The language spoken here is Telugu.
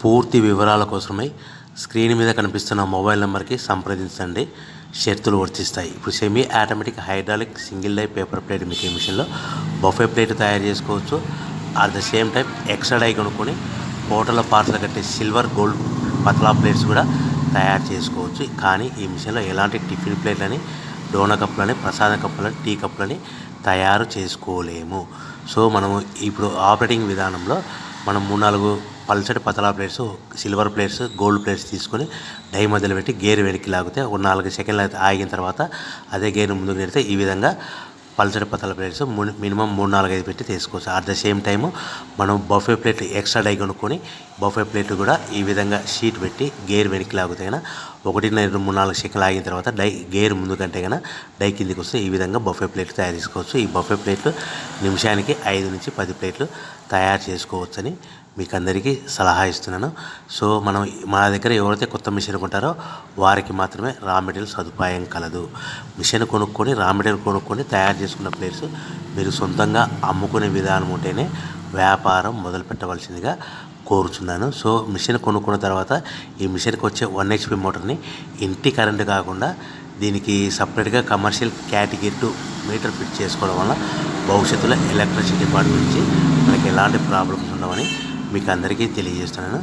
పూర్తి వివరాల కోసమై స్క్రీన్ మీద కనిపిస్తున్న మొబైల్ నెంబర్కి సంప్రదించండి. షరతులు వర్తిస్తాయి. ఇప్పుడు semi automatic hydraulic single die paper plate making మిషన్లో బఫే ప్లేట్ తయారు చేసుకోవచ్చు. At the same time extra die కొనుక్కొని హోటల్లో పార్సల్ కట్టే సిల్వర్ గోల్డ్ పతలా ప్లేట్స్ కూడా తయారు చేసుకోవచ్చు. కానీ ఈ మిషన్లో ఎలాంటి టిఫిన్ ప్లేట్లని, డోనా కప్పులని, ప్రసాద కప్పులని, టీ కప్పులని తయారు చేసుకోలేము. సో మనము ఇప్పుడు ఆపరేటింగ్ విధానంలో మనం 3-4 పల్చటి పతలా plates, silver plates, gold plates తీసుకొని డై మధ్యలో పెట్టి గేర్ వెనక్కి లాగితే ఒక 4 సెకండ్లు ఆగిన తర్వాత అదే గేర్ ముందుకు నెడితే ఈ విధంగా పల్చటి పతలా ప్లేట్స్ మినిమం 3-4-5 పెట్టి తీసుకోవచ్చు. అట్ ద సేమ్ టైము మనం బఫే ప్లేట్ ఎక్స్ట్రా డై కొనుక్కొని బఫే ప్లేట్ కూడా ఈ విధంగా షీట్ పెట్టి గేర్ వెనక్కి లాగితే కన్నా 1-2-3-4 సెకండ్లు ఆగిన తర్వాత గేర్ ముందు కంటే కన్నా డై కిందికి వస్తే ఈ విధంగా బఫే ప్లేట్లు తయారు చేసుకోవచ్చు. ఈ బఫే ప్లేట్లు నిమిషానికి 5-10 ప్లేట్లు తయారు చేసుకోవచ్చని మీకు అందరికీ సలహా ఇస్తున్నాను. సో మనం మా దగ్గర ఎవరైతే కొత్త మిషన్ కొంటారో వారికి మాత్రమే రా మెటీరియల్ సదుపాయం కలదు. మిషన్ కొనుక్కొని రా మెటీరియల్ కొనుక్కొని తయారు చేసుకున్న ప్లేట్స్ మీరు సొంతంగా అమ్ముకునే విధానం ఉంటేనే వ్యాపారం మొదలు పెట్టవలసిందిగా కోరుచున్నాను. సో మిషన్ కొనుక్కున్న తర్వాత ఈ మిషన్కి వచ్చే 1 HP మోటార్ని ఇంటి కరెంటు కాకుండా దీనికి సపరేట్గా కమర్షియల్ కేటగిరీ 2 మీటర్ ఫిట్ చేసుకోవడం వల్ల భవిష్యత్తులో ఎలక్ట్రిసిటీ డిపార్ట్మెంట్ నుంచి మనకి ఎలాంటి ప్రాబ్లమ్స్ ఉండవని మీకు అందరికీ తెలియజేస్తున్నాను.